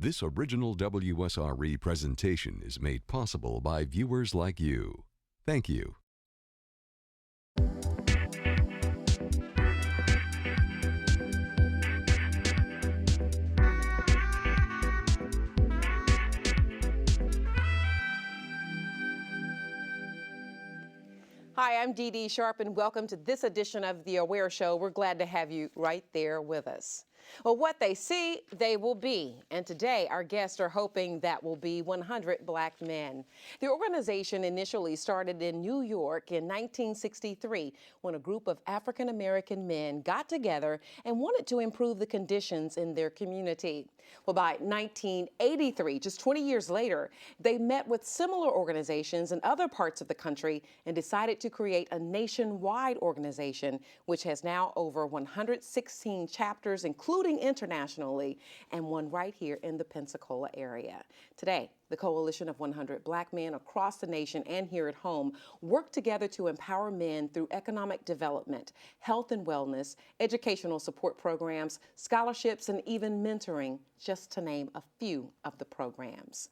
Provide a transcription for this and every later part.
This original WSRE presentation is made possible by viewers like you. Thank you. Hi, I'm Dee Dee Sharp, and welcome to this edition of The Aware Show. We're glad to have you right there with us. Well, what they see, they will be. And today, our guests are hoping that will be 100 black men. The organization initially started in New York in 1963 when a group of African-American men got together and wanted to improve the conditions in their community. Well, by 1983, just 20 years later, they met with similar organizations in other parts of the country and decided to create a nationwide organization, which has now over 116 chapters, including internationally, and one right here in the Pensacola area. Today, the coalition of 100 black men across the nation and here at home work together to empower men through economic development, health and wellness, educational support programs, scholarships, and even mentoring, just to name a few of the programs.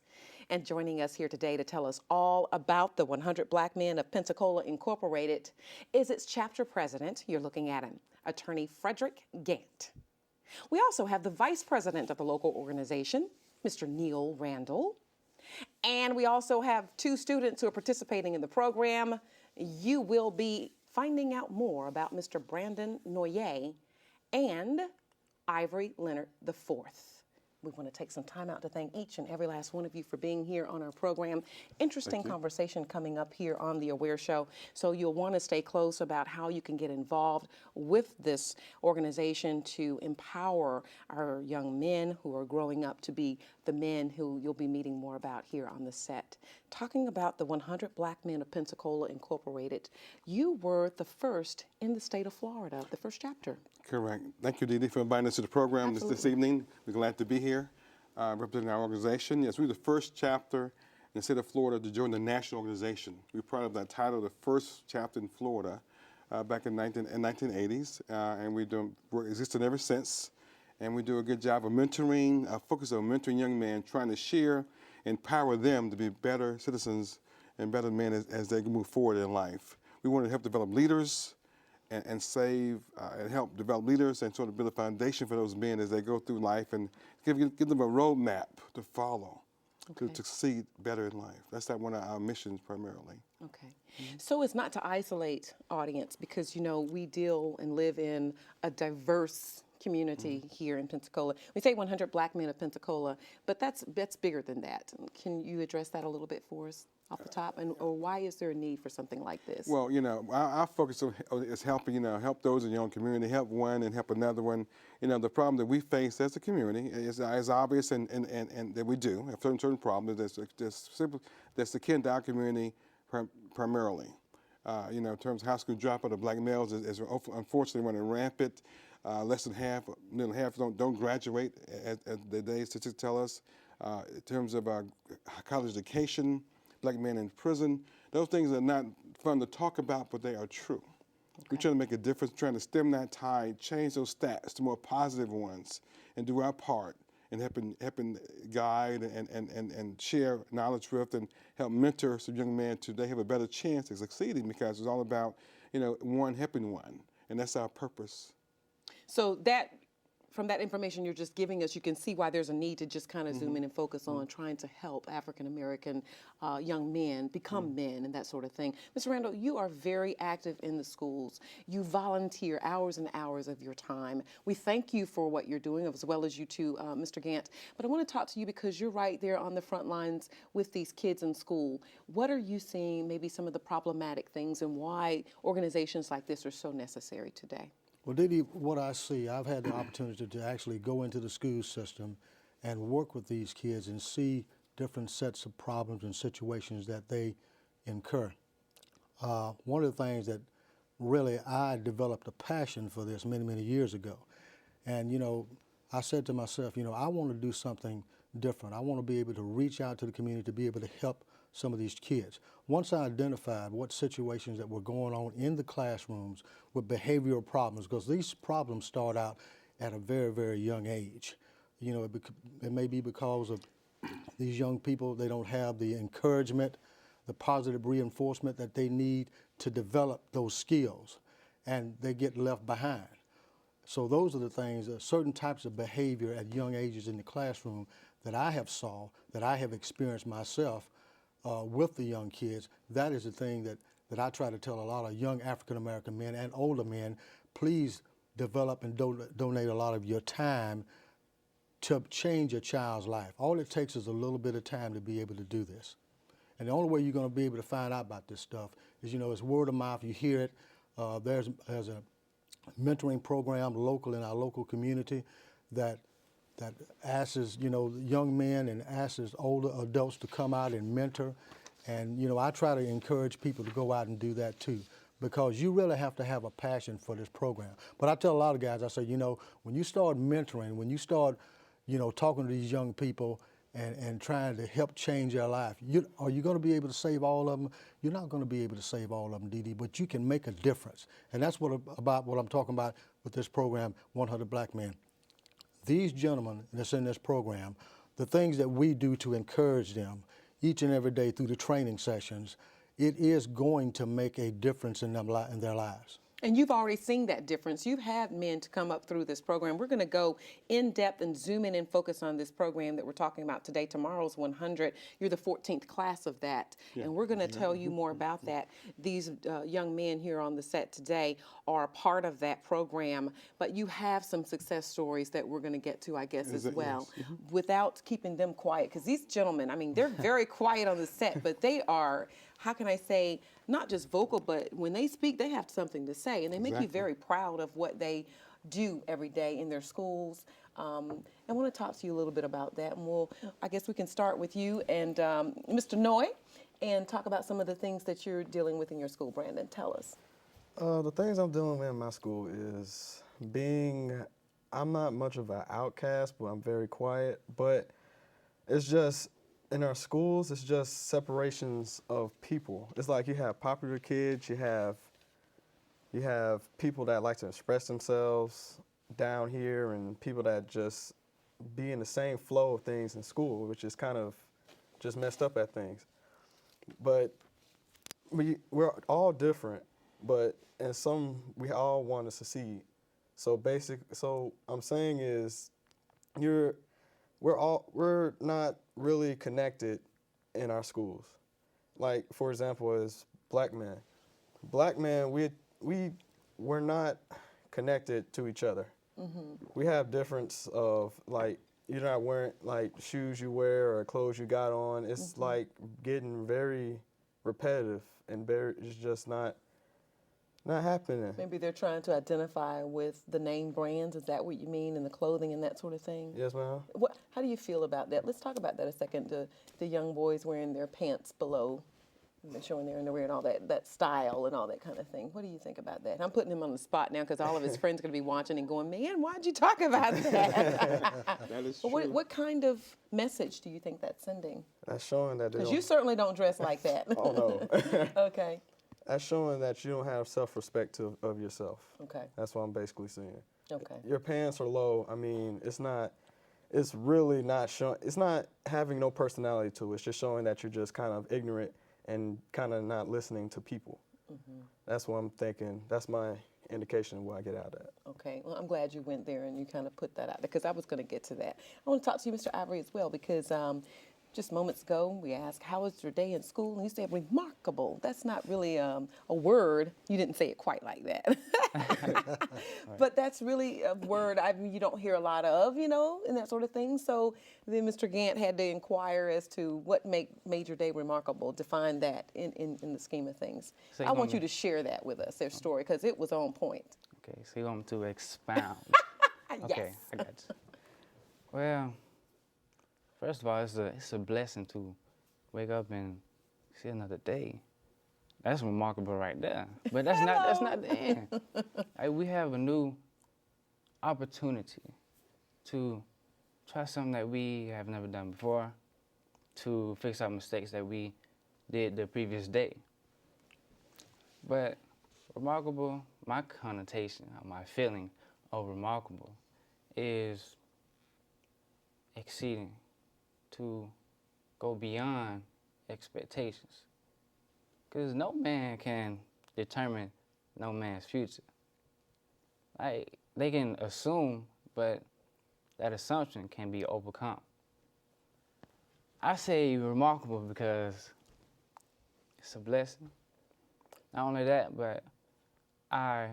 And joining us here today to tell us all about the 100 Black Men of Pensacola Incorporated is its chapter president, you're looking at him, Attorney Frederick Gant. We also have the vice president of the local organization, Mr. Neil Randall. And we also have two students who are participating in the program. You will be finding out more about Mr. Brandon Noyer and Ivory Leonard IV. We want to take some time out to thank each and every last one of you for being here on our program. Interesting conversation coming up here on The Aware Show. So you'll want to stay close about how you can get involved with this organization to empower our young men who are growing up to be the men who you'll be meeting more about here on the set. Talking about the 100 Black Men of Pensacola Incorporated, you were the first in the state of Florida, the first chapter. Correct. Thank you, Dee Dee, for inviting us to the program this evening. We're glad to be here representing our organization. Yes, we were the first chapter in the state of Florida to join the national organization. We're proud of that title, the first chapter in Florida back in 1980s, and we're existing ever since. And we do a good job of mentoring, focus on mentoring young men, trying to share, empower them to be better citizens and better men as they move forward in life. We want to help develop leaders and help develop leaders and sort of build a foundation for those men as they go through life and give them a roadmap to follow to succeed better in life. That's one of our missions primarily. Okay. So it's not to isolate audience because, you know, we deal and live in a diverse community here in Pensacola. We say 100 Black Men of Pensacola, but that's bigger than that. Can you address that a little bit for us off the top? Or why is there a need for something like this? Well, you know, our focus is helping, help those in your own community, help one and help another one. You know, the problem that we face as a community is obvious and that we do have certain problems that's akin to our community primarily. You know, in terms of high school dropout of black males is unfortunately running rampant. Less than half, nearly half don't graduate, as the day's statistics tell us. In terms of college education, black men in prison, those things are not fun to talk about, but they are true. We're trying to make a difference, trying to stem that tide, change those stats to more positive ones, and do our part in helping guide and share knowledge with and help mentor some young men so they have a better chance of succeeding, because it's all about, one helping one, and that's our purpose. So from that information you're just giving us, you can see why there's a need to just kind of zoom in and focus on trying to help African-American young men become men and that sort of thing. Mr. Randall, you are very active in the schools. You volunteer hours and hours of your time. We thank you for what you're doing, as well as you too, Mr. Gant. But I want to talk to you because you're right there on the front lines with these kids in school. What are you seeing, maybe some of the problematic things, and why organizations like this are so necessary today? Well, Dee Dee, what I see, I've had the opportunity to actually go into the school system and work with these kids and see different sets of problems and situations that they incur. One of the things that really I developed a passion for this many, many years ago. And, I said to myself, I want to do something different. I want to be able to reach out to the community to be able to help some of these kids. Once I identified what situations that were going on in the classrooms with behavioral problems, because these problems start out at a very, very young age. You know, it may be because of these young people, they don't have the encouragement, the positive reinforcement that they need to develop those skills, and they get left behind. So those are the things, certain types of behavior at young ages in the classroom that I have saw, that I have experienced myself with the young kids. That is the thing that I try to tell a lot of young African American men and older men, please develop and donate a lot of your time to change a child's life. All it takes is a little bit of time to be able to do this. And the only way you're going to be able to find out about this stuff is, you know, it's word of mouth. You hear it. There's a mentoring program local in our local community that asks, you know, young men and asks older adults to come out and mentor. And, you know, I try to encourage people to go out and do that too, because you really have to have a passion for this program. But I tell a lot of guys, I say, you know, when you start mentoring, when you start, you know, talking to these young people and trying to help change their life, are you going to be able to save all of them? You're not going to be able to save all of them, Dee Dee, but you can make a difference. And that's about what I'm talking about with this program, 100 Black Men. These gentlemen that's in this program, the things that we do to encourage them each and every day through the training sessions, it is going to make a difference in their lives. And you've already seen that difference. You've had men to come up through this program. We're going to go in depth and zoom in and focus on this program that we're talking about today, Tomorrow's 100. You're the 14th class of that. Yeah. And we're going to tell you more about that. These young men here on the set today are a part of that program, but you have some success stories that we're going to get to, I guess, as well, yes. Without keeping them quiet. Because these gentlemen, I mean, they're very quiet on the set, but they are, how can I say, not just vocal, but when they speak, they have something to say, and they make you very proud of what they do every day in their schools. I want to talk to you a little bit about that, and I guess we can start with you and Mr. Noy, and talk about some of the things that you're dealing with in your school. Brandon, tell us. The things I'm dealing with in my school is I'm not much of an outcast, but I'm very quiet, but it's just, in our schools, it's just separations of people. It's like you have popular kids, you have people that like to express themselves down here, and people that just be in the same flow of things in school, which is kind of just messed up at things. But we're all different, but in some, we all want to succeed. So I'm saying is, we're not really connected in our schools. Like, for example, as black men. Black men, we're not connected to each other. Mm-hmm. We have difference of, like, you're not wearing, like, shoes you wear or clothes you got on. It's like getting very repetitive and it's just not happening. Maybe they're trying to identify with the name brands. Is that what you mean, in the clothing and that sort of thing? Yes, ma'am. How do you feel about that? Let's talk about that a second. The young boys wearing their pants below, showing their underwear and all that style and all that kind of thing. What do you think about that? I'm putting him on the spot now because all of his friends are going to be watching and going, man, why'd you talk about that? That is true. What kind of message do you think that's sending? That's showing that because you certainly don't dress like that. Oh, no. Okay. That's showing that you don't have self-respect of yourself. Okay. That's what I'm basically saying. Okay. Your pants are low. I mean, it's really not showing, it's not having no personality to it. It's just showing that you're just kind of ignorant and kind of not listening to people. Mm-hmm. That's what I'm thinking. That's my indication of what I get out of that. Okay. Well, I'm glad you went there and you kind of put that out there, because I was going to get to that. I want to talk to you, Mr. Ivory, as well, because just moments ago, we asked, how was your day in school? And you said remarkable. That's not really a word. You didn't say it quite like that. But that's really a word you don't hear a lot of, and that sort of thing. So then Mr. Gant had to inquire as to what made your day remarkable. Define that in the scheme of things. So I want you to share that with us, their story, because it was on point. Okay, so you want me to expound? Yes. Okay, I got you. Well, first of all, it's a blessing to wake up and see another day. That's remarkable right there. But that's not the end. Like, we have a new opportunity to try something that we have never done before, to fix our mistakes that we did the previous day. But remarkable, my connotation, my feeling of remarkable is exceeding, to go beyond expectations. Because no man can determine no man's future. Like, they can assume, but that assumption can be overcome. I say remarkable because it's a blessing. Not only that, but I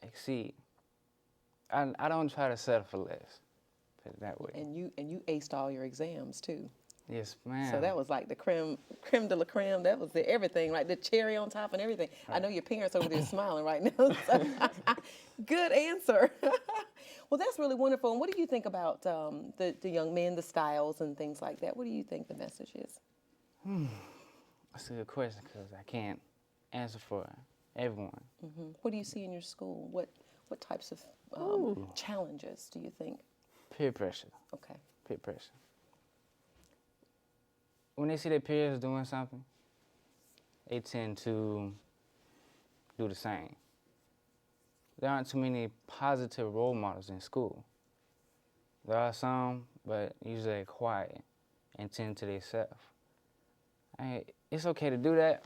exceed. I don't try to settle for less, put it that way. And you aced all your exams too. Yes, ma'am. So that was like the creme de la creme. That was the everything, like the cherry on top and everything. I know your parents over there smiling right now. So good answer. Well, that's really wonderful. And what do you think about the young men, the styles and things like that? What do you think the message is? That's a good question because I can't answer for everyone. What do you see in your school? What types of challenges do you think? Peer pressure. Okay. Peer pressure. When they see their peers doing something, they tend to do the same. There aren't too many positive role models in school. There are some, but usually they're quiet and tend to themselves. It's okay to do that,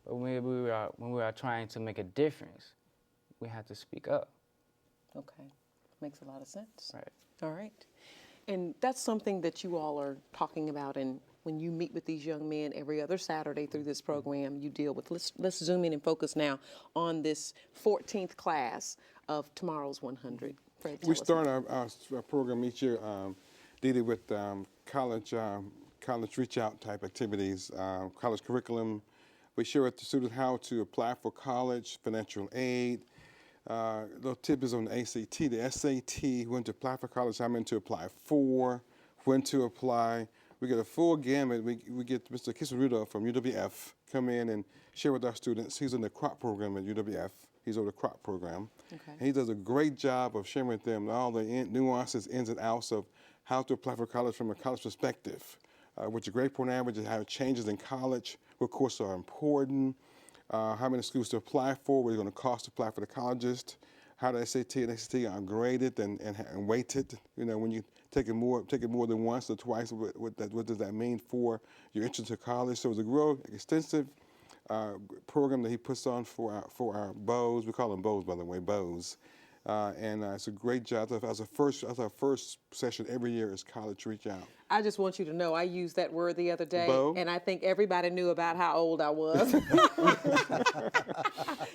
but when we are trying to make a difference, we have to speak up. Okay. Makes a lot of sense. Right. All right. And that's something that you all are talking about, and when you meet with these young men every other Saturday through this program, you deal with. Let's zoom in and focus now on this 14th class of tomorrow's 100. Fred, tell We us start our program each year, Didi, with college reach out type activities, college curriculum. We share with the students how to apply for college, financial aid. Little tips on the ACT, the SAT, when to apply for college, how many to apply for, when to apply. We get a full gamut. We get Mr. Kissarudo from UWF come in and share with our students. He's in the crop program at UWF. He's over the crop program. Okay. And he does a great job of sharing with them all the nuances, ins and outs of how to apply for college from a college perspective, which a grade point average and how it changes in college, what courses are important, how many schools to apply for, what it's going to cost to apply for the colleges, how the SAT and ACT are graded and weighted. You know, when you take it more than once or twice, what does that mean for your entrance to college? So it's a real extensive program that he puts on for our BOs. We call them BOs, by the way, BOs. And it's a great job. As our first session every year is college reach out. I just want you to know I used that word the other day, Beau? and I think everybody knew about how old I was.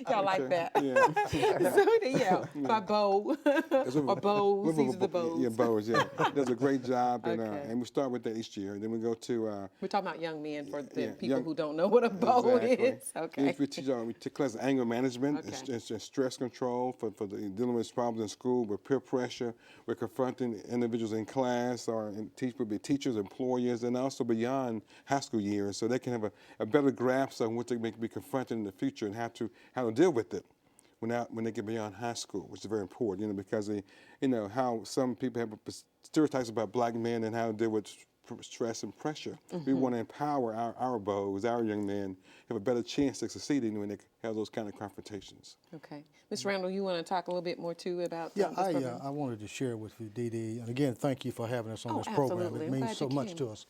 Y'all like that? Yeah. So yeah, by Beau or Bows. These are the Bows. Yeah, Bows. Yeah, does a great job, and Okay. and we start with that each year. And then we go to We're talking about young men for the yeah, people young- who don't know what a bow is. Okay. We take class anger management, Okay. and stress control for dealing with problems in school, with peer pressure. We're confronting individuals in class or would be teachers, employers, and also beyond high school years, so they can have a better grasp on what they may be confronted in the future and how to deal with it when they get beyond high school, which is very important, because how some people have stereotypes about black men and how to deal with stress and pressure. We want to empower our bows, our young men, have a better chance of succeeding when they have those kind of confrontations. Okay. Ms. Randall, you want to talk a little bit more too about Yeah, this program? I wanted to share with you, Dee Dee, and again, thank you for having us on Oh, this program. absolutely. It I'm means glad so you much came. to us.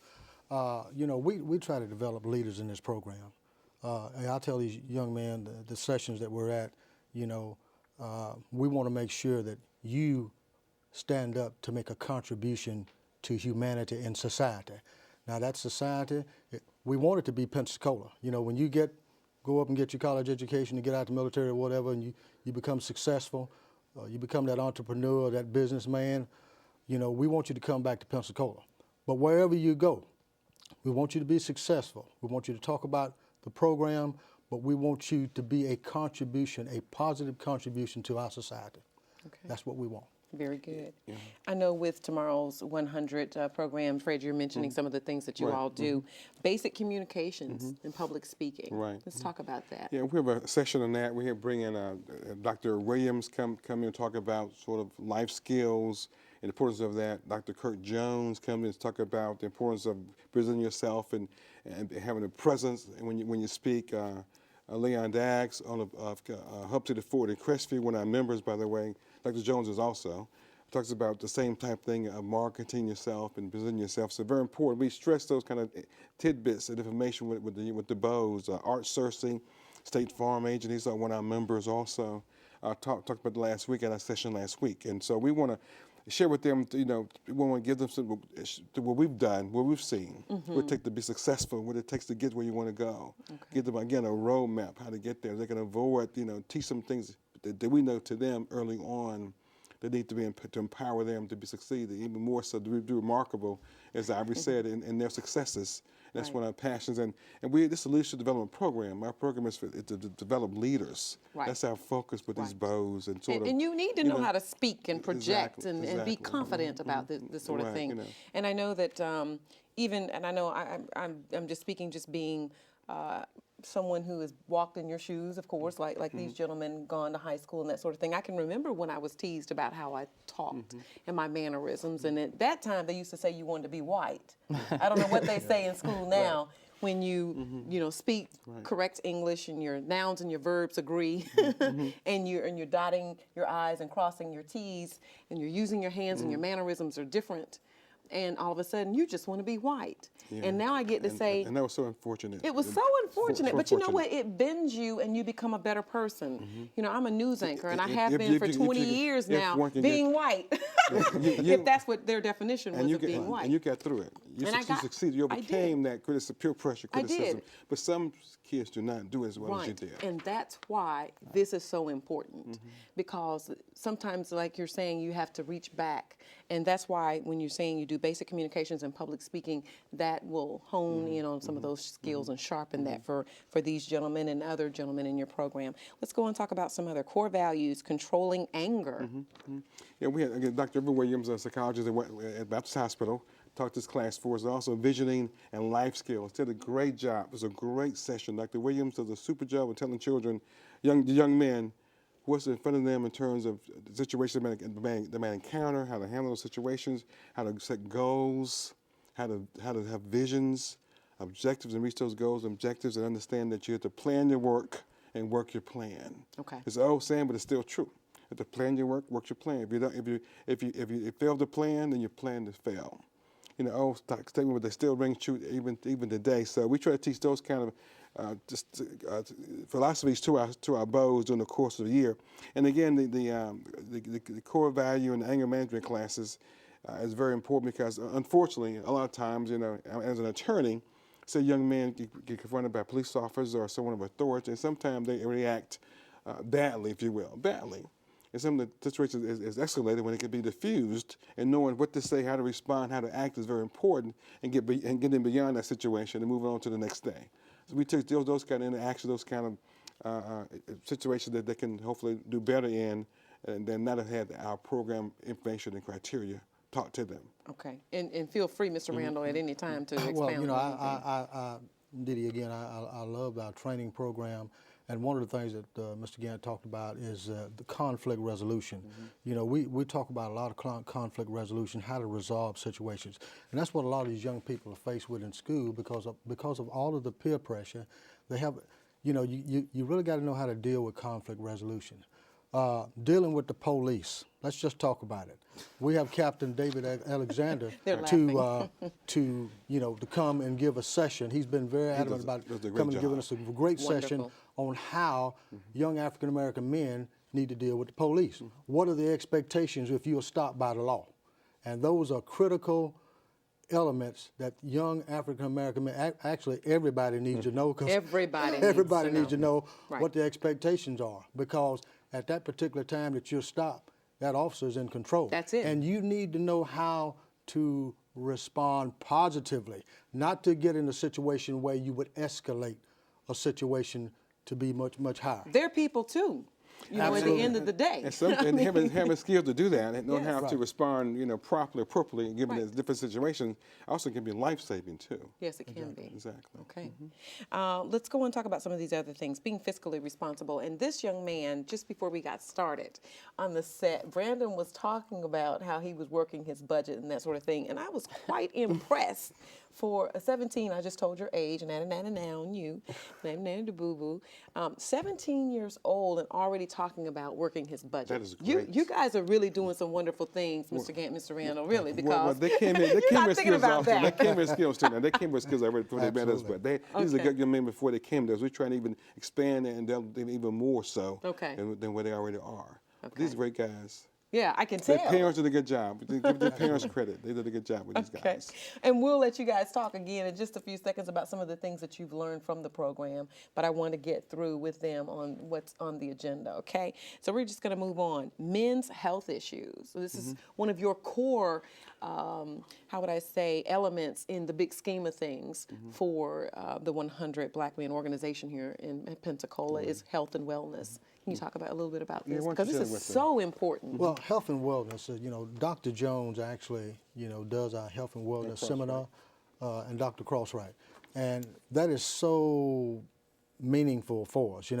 We try to develop leaders in this program. And I tell these young men, the sessions that we're at, we want to make sure that you stand up to make a contribution to humanity and society. Now that society, we want it to be Pensacola. When you go up and get your college education and get out the military or whatever, and you become successful, you become that entrepreneur, that businessman, we want you to come back to Pensacola. But wherever you go, we want you to be successful. We want you to talk about the program, but we want you to be a contribution, a positive contribution to our society. Okay. That's what we want. Very good. I know with tomorrow's 100 program, Fred, you're mentioning some of the things that you Right. all do. Basic communications and public speaking. Right. Let's talk about that. Yeah, we have a session on that. We have bring in Dr. Williams come in and talk about sort of life skills and the importance of that. Dr. Kirk Jones come in and talk about the importance of presenting yourself and having a presence when you speak. Leon Daggs of Hub to the Ford in Crestview, one of our members, by the way. Dr. Jones is also. talks about the same type thing of marketing yourself and presenting yourself. So very important. We stress those kind of tidbits of information with the BOWs. Art Cersei, State Farm agent, he's one of our members also. Talked about the last week at our session last week. And so we want to share with them, we want to give them what we've done, what we've seen, what it takes to be successful, what it takes to get where you want to go. Give them, again, a roadmap, how to get there. They can avoid, teach some things that we know to them early on that need to be to empower them to be succeeded, even more so to be remarkable, as Ivory said, in their successes. That's one of our passions. And this is a leadership development program. Our program is to develop leaders. Right. That's our focus with these BOWs. And you need to know how to speak and project and be confident about this sort of thing. And I know that I'm just speaking, just being someone who has walked in your shoes, of course, like these gentlemen, gone to high school and that sort of thing. I can remember when I was teased about how I talked and my mannerisms. And at that time, they used to say you wanted to be white. I don't know what they say in school now. When you speak correct English and your nouns and your verbs agree, and you're dotting your I's and crossing your T's, and you're using your hands and your mannerisms are different, and all of a sudden you just want to be white. Yeah. And now I get to say, and that was so unfortunate. It was so unfortunate, but you know what? It bends you, and you become a better person. I'm a news anchor, and I have been for 20 years now, being white. If that's what their definition was of being white. And you got through it. You succeeded. You overcame that peer pressure criticism. I did. But some kids do not do as well as you did. And that's why this is so important, because sometimes, like you're saying, you have to reach back. And that's why when you're saying you do basic communications and public speaking, that will hone in on some of those skills and sharpen that for these gentlemen and other gentlemen in your program. Let's go and talk about some other core values: controlling anger. Yeah, we had Dr. Evan Williams, a psychologist at Baptist Hospital, taught this class for us. Also visioning and life skills. Did a great job. It was a great session. Dr. Williams does a super job of telling children, young men, what's in front of them in terms of the situations they may encounter, how to handle those situations, how to set goals, how to have visions, objectives, and reach those goals and objectives, and understand that you have to plan your work and work your plan. Okay. It's an old saying, but it's still true. You have to plan your work, work your plan. If you fail to plan, then you plan to fail. Old statement, but they still ring true even today. So we try to teach those kind of philosophies to our BOWs during the course of the year. And again, the core value and the anger management classes is very important, because unfortunately, a lot of times, as an attorney, say young men get confronted by police officers or someone of authority, and sometimes they react badly, if you will, badly. And some of the situations is escalated when it can be diffused, and knowing what to say, how to respond, how to act is very important, and getting beyond that situation and moving on to the next day. So we took those kind of interactions, those kind of situations that they can hopefully do better in, and then not have had our program information and criteria taught to them. Okay, and feel free, Mr. Randall, at any time to expound. Well, Diddy, again, I love our training program. And one of the things that Mr. Gant talked about is the conflict resolution. We talk about a lot of conflict resolution, how to resolve situations. And that's what a lot of these young people are faced with in school because of all of the peer pressure. They have, you really got to know how to deal with conflict resolution. Dealing with the police, let's just talk about it. We have Captain David Alexander to come and give a session. He's been very adamant about coming and giving us a great session on how young African American men need to deal with the police. What are the expectations if you are stopped by the law? And those are critical elements that young African American men, actually everybody needs to know. Everybody needs to know what the expectations are, because at that particular time that you're stopped, that officer's in control. That's it. And you need to know how to respond positively, not to get in a situation where you would escalate a situation to be much, much higher. They're people too. At the end of the day. And having skills to do that and knowing how to respond, properly, appropriately, given the different situations, also can be life-saving too. Yes, it can be. Exactly. Okay. Let's go and talk about some of these other things. Being fiscally responsible. And this young man, just before we got started on the set, Brandon was talking about how he was working his budget and that sort of thing. And I was quite impressed. For a 17, I just told your age, and you, 17 years old and already talking about working his budget. That is great. You guys are really doing some wonderful things, Mr. Gant, Mr. Randall, really, because well, they came in. They you're came not with thinking skills about also. that. They came with skills too. Now they came with skills already before they met us, but these are Okay. good young men before they came to us. We're trying to even expand and develop them even more so Okay. than where they already are. Okay. These are great guys. Yeah, I can tell. Their parents did a good job. Give their parents credit. They did a good job with these Okay. guys. And we'll let you guys talk again in just a few seconds about some of the things that you've learned from the program, but I want to get through with them on what's on the agenda, okay? So we're just going to move on. Men's health issues. So this is one of your core, how would I say, elements in the big scheme of things for the 100 Black Men organization here in Pensacola is health and wellness. Can you talk about a little bit about Yeah, this? why don't Because you this share is with so important. Well, health and wellness, Dr. Jones actually, does our health and wellness seminar, and Dr. Crosswright. And that is so meaningful for us,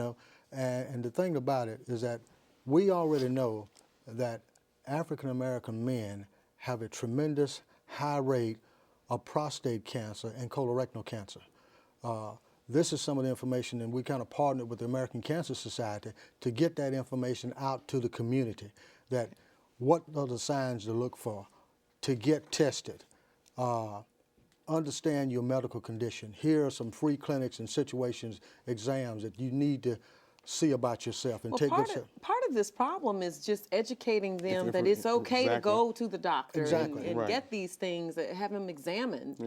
And the thing about it is that we already know that African American men have a tremendous high rate of prostate cancer and colorectal cancer. This is some of the information, and we kind of partnered with the American Cancer Society to get that information out to the community, that what are the signs to look for, to get tested, understand your medical condition. Here are some free clinics and situations, exams that you need to see about yourself and take part of this problem is just educating them that it's okay to go to the doctor and Right. get these things, have them examined,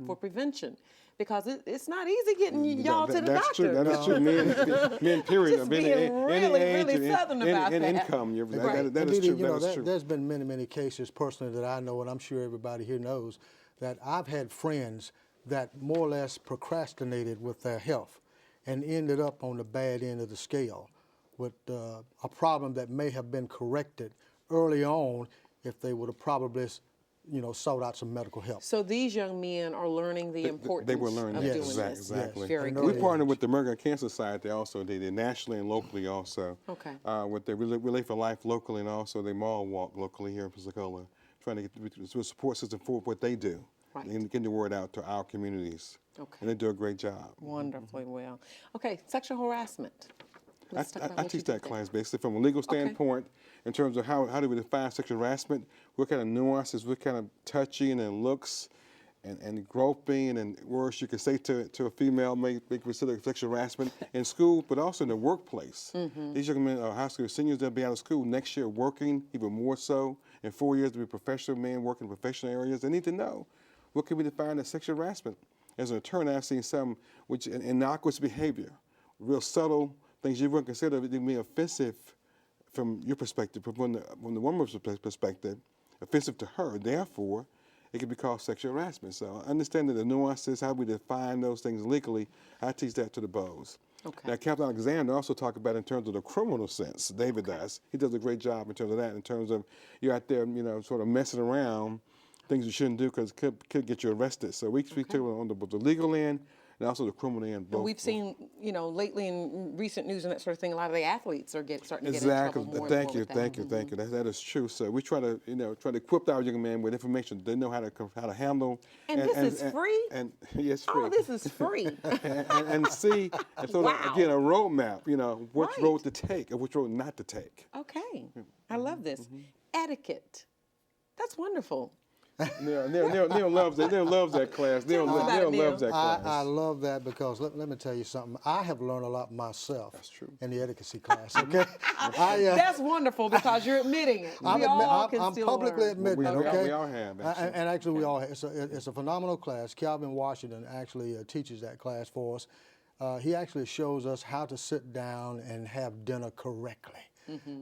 for prevention. Because it's not easy getting y'all to the That's doctor. true. That's true. Men, period. Just being really, really Southern about and that. income. Right. That is Dee Dee, true. That is true. There's been many, many cases personally that I know, and I'm sure everybody here knows, that I've had friends that more or less procrastinated with their health and ended up on the bad end of the scale with a problem that may have been corrected early on if they would have probably sought out some medical help. So these young men are learning the importance They were learning of that. doing this. Exactly. Very And good. We partnered with the American Cancer Society also. They did nationally and locally also. Okay. With the Relay for Life locally and also the Mall Walk locally here in Pensacola, trying to get a support system for what they do. Right. And getting the word out to our communities. Okay. And they do a great job. Wonderfully well. Okay, sexual harassment. Let's talk about I what you teach did that there. class basically from a legal standpoint in terms of how do we define sexual harassment, what kind of nuances, what kind of touching and looks and groping and words you can say to a female may be considered sexual harassment in school, but also in the workplace. These young men are high school seniors, they'll be out of school next year working, even more so. In 4 years, to be professional men working in professional areas. They need to know what can be defined as sexual harassment. As an attorney, I've seen some which innocuous behavior, real subtle things you wouldn't consider to be offensive from your perspective, from the woman's perspective, offensive to her. Therefore, it can be called sexual harassment. So understanding the nuances, how we define those things legally, I teach that to the Bows. Okay. Now, Captain Alexander also talk about in terms of the criminal sense. David does. He does a great job in terms of that, in terms of you're out there, sort of messing around, things you shouldn't do because it could get you arrested. So we speak to on the legal end and also the criminal end. Both. And we've seen, lately in recent news and that sort of thing, a lot of the athletes are starting to get in Exactly. trouble more Thank and you. more with Thank that. you. Thank you. That is true. So we try to, try to equip our young men with information they know how to handle. And this is free? And yes, free. Oh, this is free. and see, and sort of, again, a roadmap, which Right. road to take and which road not to take. Okay, I love this. Etiquette. That's wonderful. Neil loves that. Neil loves that class. Neil us about it, Neil. loves that class. I love that because let me tell you something. I have learned a lot myself. That's true. In the etiquette class. Okay, That's wonderful because you're admitting it. We all can I'm still publicly learn. admitting it. We Okay, all have, and actually we all have. It's a phenomenal class. Calvin Washington actually teaches that class for us. He actually shows us how to sit down and have dinner correctly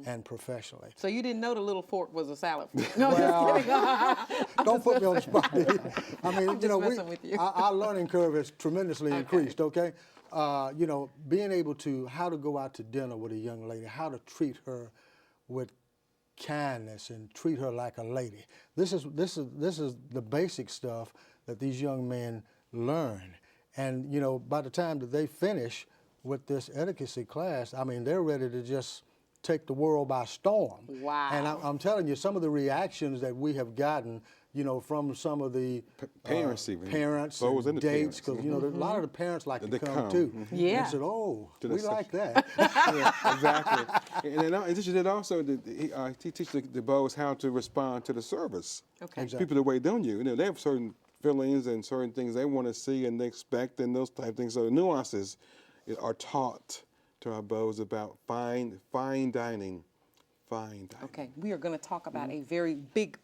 and professionally. So you didn't know the little fork was a salad fork? No, Well, just kidding. Don't put me on the spot. I mean, I'm just messing with you. our learning curve has tremendously increased. Okay, being able to how to go out to dinner with a young lady, how to treat her with kindness and treat her like a lady. This is the basic stuff that these young men learn, and by the time that they finish with this etiquette class, I mean they're ready to just take the world by storm. Wow. And I'm telling you, some of the reactions that we have gotten from some of the Parents even. parents Bows and and the dates, parents. because a lot of the parents like to They come come. too. Yeah. And said, "Oh, To we the like that." Yeah, exactly. And then he teaches also he teaches the bows how to respond to the service. Okay. Exactly. People that wait on you, they have certain feelings and certain things they want to see and they expect and those type of things. So the nuances are taught to our bows about fine dining. Fine dining. Okay, we are going to talk about a very big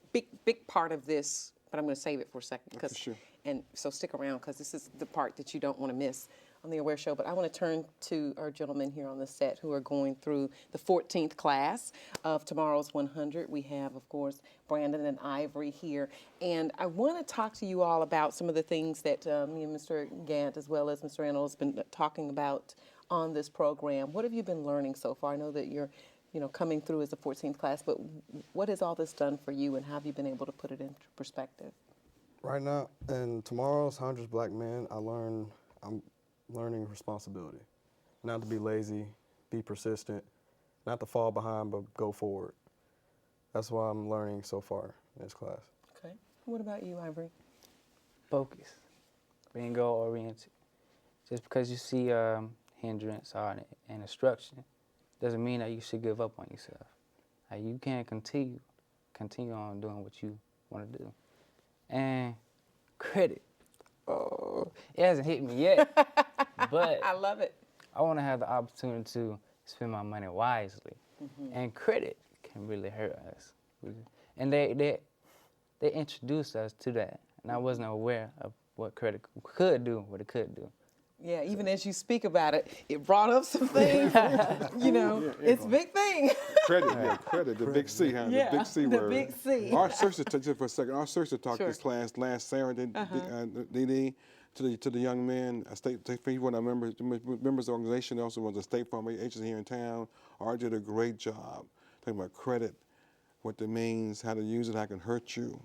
part of this, but I'm going to save it for a second. sure. And so stick around because this is the part that you don't want to miss on the Aware Show. But I want to turn to our gentlemen here on the set who are going through the 14th class of tomorrow's 100. We have, of course, Brandon and Ivory here. And I want to talk to you all about some of the things that me and Mr. Gant, as well as Mr. Reynolds, has been talking about on this program. What have you been learning so far? I know that you're coming through as the 14th class, but what has all this done for you and how have you been able to put it into perspective? Right now, in tomorrow's 100 Black Men, I'm learning responsibility. Not to be lazy, be persistent, not to fall behind, but go forward. That's what I'm learning so far in this class. Okay. What about you, Ivory? Focus, being goal-oriented. Just because you see hindrance or an obstruction doesn't mean that you should give up on yourself. Like, you can continue on doing what you want to do. And credit. Oh, it hasn't hit me yet, but I love it. I want to have the opportunity to spend my money wisely. And credit can really hurt us. And they introduced us to that, and I wasn't aware of what credit could do, what it could do. Yeah, even as you speak about it, it brought up some things. It's a big thing. Credit, the big C, huh? Yeah, The big C the word. big C. Our sister, just for a second, our sister taught Sure. this class last Saturday, DD, to the young men. One of our members of the organization also was a State Farm agency here in town. Art did a great job talking about credit, what it means, how to use it, how it can hurt you,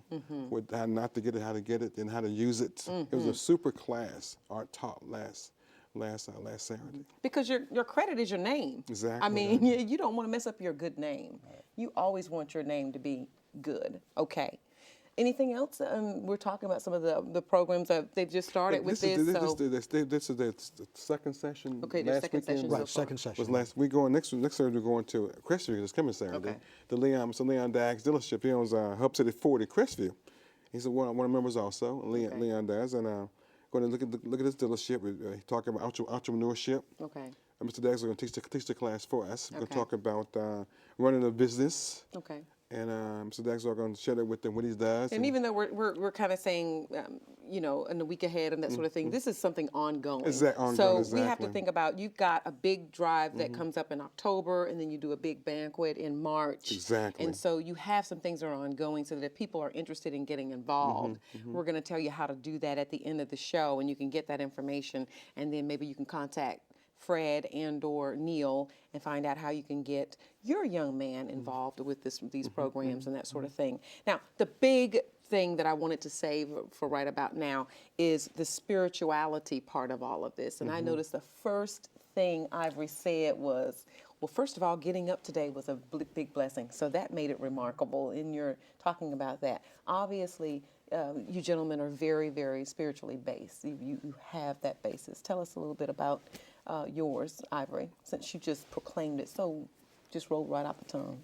how not to get it, how to get it, and how to use it. It was a super class Art taught last Saturday. Because your credit is your name. Exactly. I mean, you don't want to mess up your good name. You always want your name to be good. Okay. Anything else? We're talking about some of the programs that they've just started with this. This is the second session. Okay, the last second weekend session. Right, second session. was last. We going next Saturday. We're going to Crestview this coming Saturday. Okay. The Leon Daggs dealership. He owns Hub City 40 Crestview. He's one of the members also. Leon Daggs, and going to look at this dealership. We're talking about entrepreneurship. Okay. Mr. Daggs is going to teach the class for us. We're going to Okay. talk about running a business. Okay. And Mr. Daggs is going to share that with them what he does. And even though we're kind of saying, in the week ahead and that sort of thing, this is something ongoing. Ongoing, so we have to exactly. think about, you've got a big drive that comes up in October, and then you do a big banquet in March. Exactly. And so you have some things that are ongoing so that if people are interested in getting involved, we're going to tell you how to do that at the end of the show, and you can get that information, and then maybe you can contact Fred and or Neil and find out how you can get your young man involved with these programs and that sort of thing. Now, the big thing that I wanted to save for right about now is the spirituality part of all of this. And I noticed the first thing Ivory said was, well, first of all, getting up today was a big blessing. So that made it remarkable in your talking about that. Obviously, you gentlemen are very, very spiritually based. You have that basis. Tell us a little bit about yours, Ivory, since you just proclaimed it, so just rolled right off the tongue.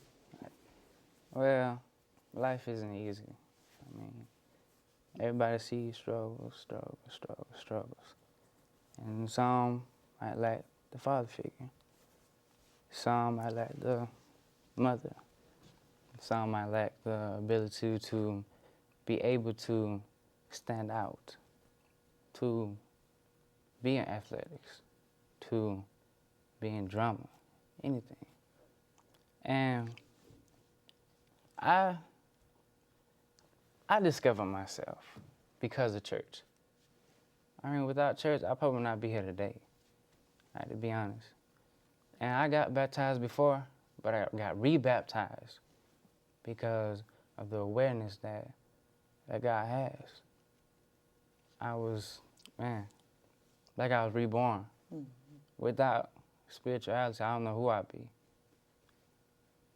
Well, life isn't easy. I mean, everybody sees struggles. And some might lack the father figure. Some might lack the mother. Some might lack the ability to be able to stand out, to be in athletics, to be in drama, anything. And I discovered myself because of church. I mean, without church, I'd probably not be here today, to be honest. And I got baptized before, but I got re-baptized because of the awareness that God has. I was, like I was reborn. Without spirituality, I don't know who I'd be.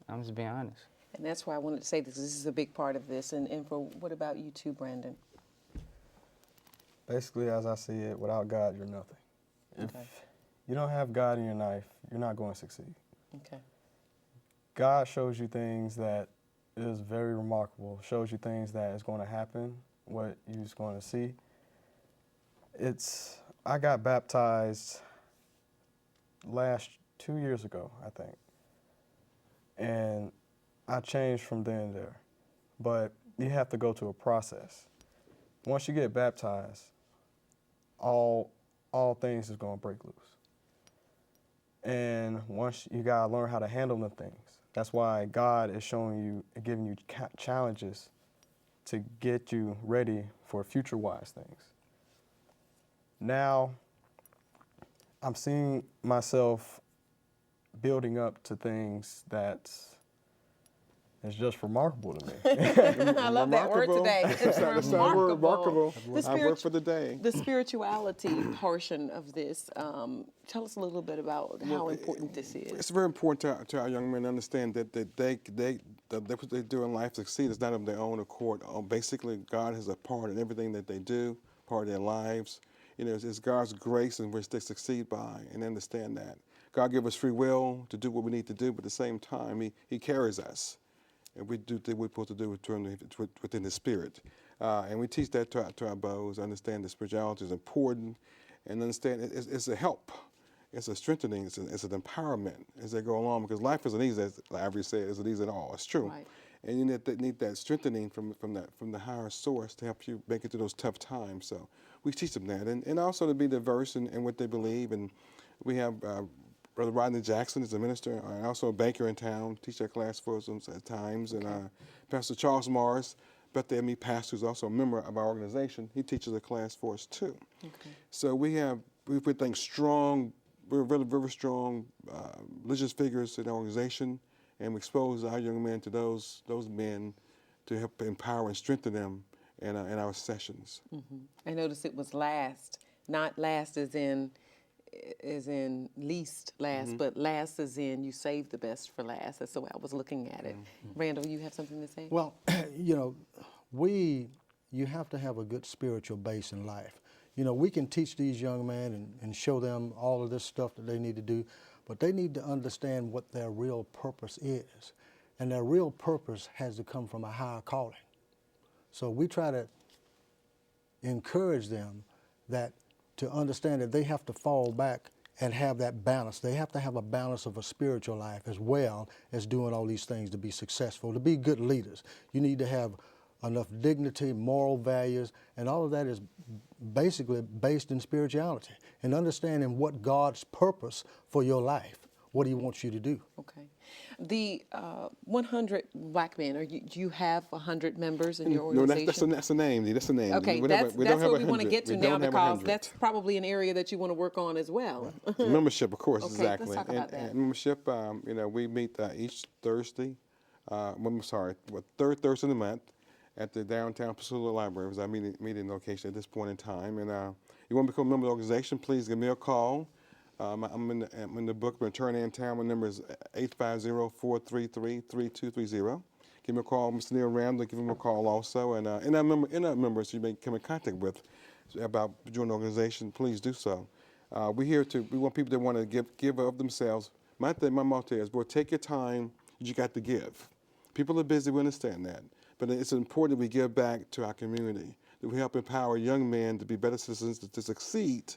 I'm just being honest. And that's why I wanted to say this. This is a big part of this. And for what about you too, Brandon? Basically, as I see it, without God, you're nothing. Okay. If you don't have God in your life, you're not going to succeed. Okay. God shows you things that is very remarkable, shows you things that is going to happen, what you're going to see. I got baptized 2 years ago, I think. And I changed from then to there. But you have to go through a process. Once you get baptized, all things is going to break loose. And once you got to learn how to handle them things. That's why God is showing you, giving you challenges to get you ready for future-wise things. Now, I'm seeing myself building up to things that is just remarkable to me. I love that word today. It's That's our word, remarkable. The Our word for the day. The spirituality portion of this. Tell us a little bit about how important this is. It's very important to our young men to understand that what they do in life to succeed is not of their own accord. Basically, God has a part in everything that they do, part of their lives. You know, it's God's grace in which they succeed by, and understand that. God gives us free will to do what we need to do, but at the same time, He carries us. And we do what we're supposed to do within the Spirit. And we teach that to our boys, understand that spirituality is important, and understand it's a help. It's a strengthening, it's an empowerment as they go along, because life isn't easy, as Ivory said, isn't easy at all. It's true. Right. And you need that strengthening from the higher source to help you make it through those tough times. So we teach them that, and also to be diverse in what they believe. And we have Brother Rodney Jackson is a minister and also a banker in town, teach that class for us at times. Okay. And Pastor Charles Morris, Bethel ME pastor, who's also a member of our organization, he teaches a class for us too. Okay. So we think strong, we're very, very strong religious figures in our organization, and we expose our young men to those men to help empower and strengthen them in our sessions. Mm-hmm. I noticed it was last, not last as in least last, mm-hmm. but last as in you saved the best for last. That's the way I was looking at it. Mm-hmm. Randall, you have something to say? Well, you know, you have to have a good spiritual base in life. You know, we can teach these young men and show them all of this stuff that they need to do, but they need to understand what their real purpose is. And their real purpose has to come from a higher calling. So we try to encourage them to understand that they have to fall back and have that balance. They have to have a balance of a spiritual life as well as doing all these things to be successful, to be good leaders. You need to have enough dignity, moral values, and all of that is basically based in spirituality and understanding what God's purpose for your life, what He wants you to do. Okay. The 100 black men, do you have 100 members in your organization? No, that's a name. That's a name. Okay, that's what we want to get to now, because that's probably an area that you want to work on as well. Right. Membership, of course, okay, exactly. Let's talk about that. And membership, we meet each Thursday, third Thursday of the month at the downtown Pensacola Library. It was our meeting location at this point in time. And you want to become a member of the organization, please give me a call. I'm in the book, I'm returning in town. My number is 850-433-3230. Give me a call, Mr. Neil Randall, give him a call also. And our members you may come in contact with about joining the organization, please do so. We want people that want to give of themselves. My motto is, boy, take your time, you got to give. People are busy, we understand that. But it's important that we give back to our community, that we help empower young men to be better citizens, to succeed,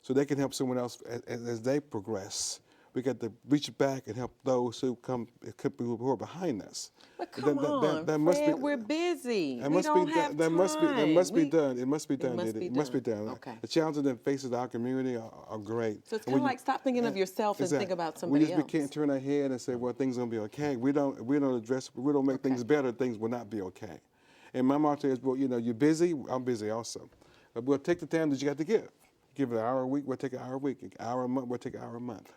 so they can help someone else as they progress. We got to reach back and help those who are behind us. But come on, Fred, we're busy. We don't have time. That must be done. It must be done. It must be done. Okay. The challenges that faces our community are great. So it's kind of like stop thinking of yourself and think about somebody else. We can't turn our head and say, well, things are going to be okay. We don't make things better, things will not be okay. And my motto is, well, you're busy, I'm busy also. But we'll take the time that you got to give. Give it an hour a week, we'll take an hour a week. An hour a month, we'll take an hour a month.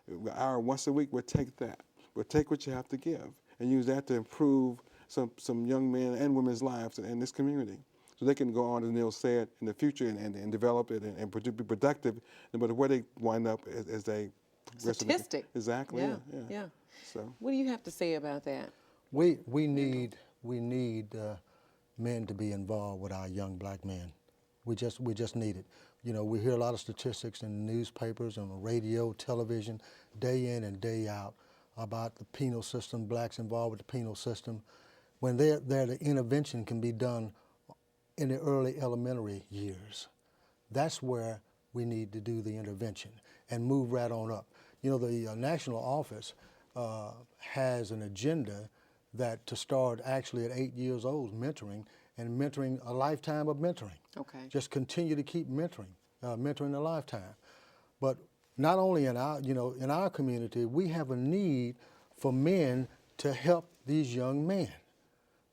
An hour once a week, we'll take that. We'll take what you have to give and use that to improve some young men and women's lives in this community. So they can go on, as Neil said, in the future and develop it and be productive, no matter where they wind up as they... Statistic. Exactly, yeah. Yeah. So. What do you have to say about that? We need men to be involved with our young black men. We just need it. You know, we hear a lot of statistics in the newspapers, on the radio, television, day in and day out about the penal system, blacks involved with the penal system. When they're there, the intervention can be done in the early elementary years. That's where we need to do the intervention and move right on up. You know, the national office has an agenda that to start actually at 8 years old, mentoring, and mentoring a lifetime of mentoring. Okay. Just continue to keep mentoring a lifetime. But not only in our community, we have a need for men to help these young men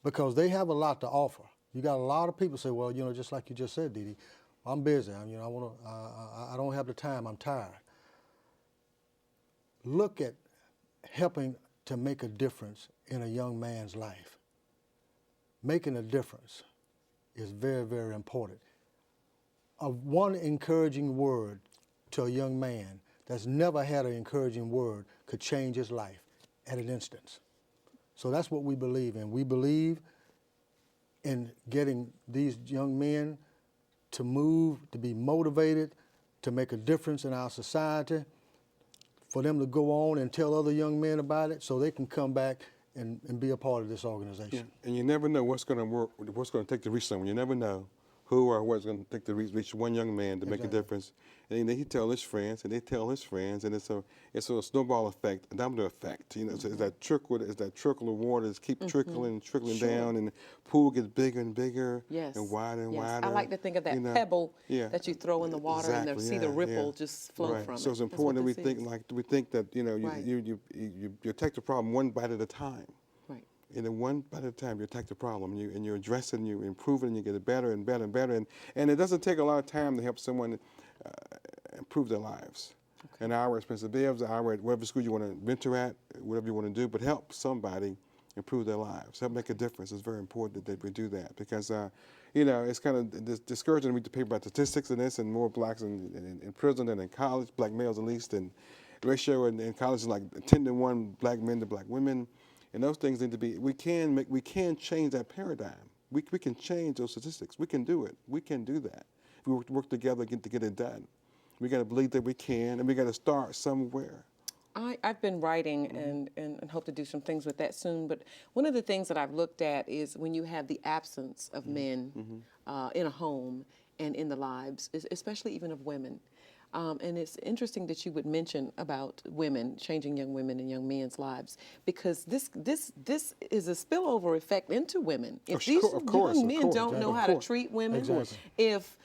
because they have a lot to offer. You got a lot of people say, well, you know, just like you just said, Dee Dee, I'm busy. I don't have the time. I'm tired. Look at helping to make a difference in a young man's life. Making a difference is very, very important. One encouraging word to a young man that's never had an encouraging word could change his life at an instance. So that's what we believe in. We believe in getting these young men to move, to be motivated, to make a difference in our society, for them to go on and tell other young men about it so they can come back and be a part of this organization. Yeah. And you never know what's going to work, what's going to take to reach someone. You never know who or what's going to take to reach one young man to make a difference. And then he tell his friends, and they tell his friends, and it's a snowball effect, a domino effect. You know, so it's that trickle of water that keep trickling down, and the pool gets bigger and bigger, Yes. and wider and Yes. wider. I like to think of that pebble that you throw in the water and see the ripple just flow from it. So it's important that we think that you attack the problem one bite at a time. Right. And then one bite at a time, you attack the problem, and you address it, and you improve it, and you get it better and better and better. And it doesn't take a lot of time to help someone improve their lives. Okay. An hour at Spencer Bibbs, an hour at whatever school you want to mentor at, whatever you want to do, but help somebody improve their lives, help make a difference. It's very important that we do that because, it's kind of discouraging to read the paper about statistics and this, and more blacks in prison than in college, black males at least, and the ratio in college is like 10 to 1 black men to black women. And those things need to be, we can change that paradigm. We can change those statistics. We can do it. We can do that. If we work together to get it done. We got to believe that we can, and we got to start somewhere. I've been writing and hope to do some things with that soon, but one of the things that I've looked at is when you have the absence of men in a home and in the lives, especially even of women. And it's interesting that you would mention about women, changing young women and young men's lives, because this is a spillover effect into women. If these young men don't know how to treat women, if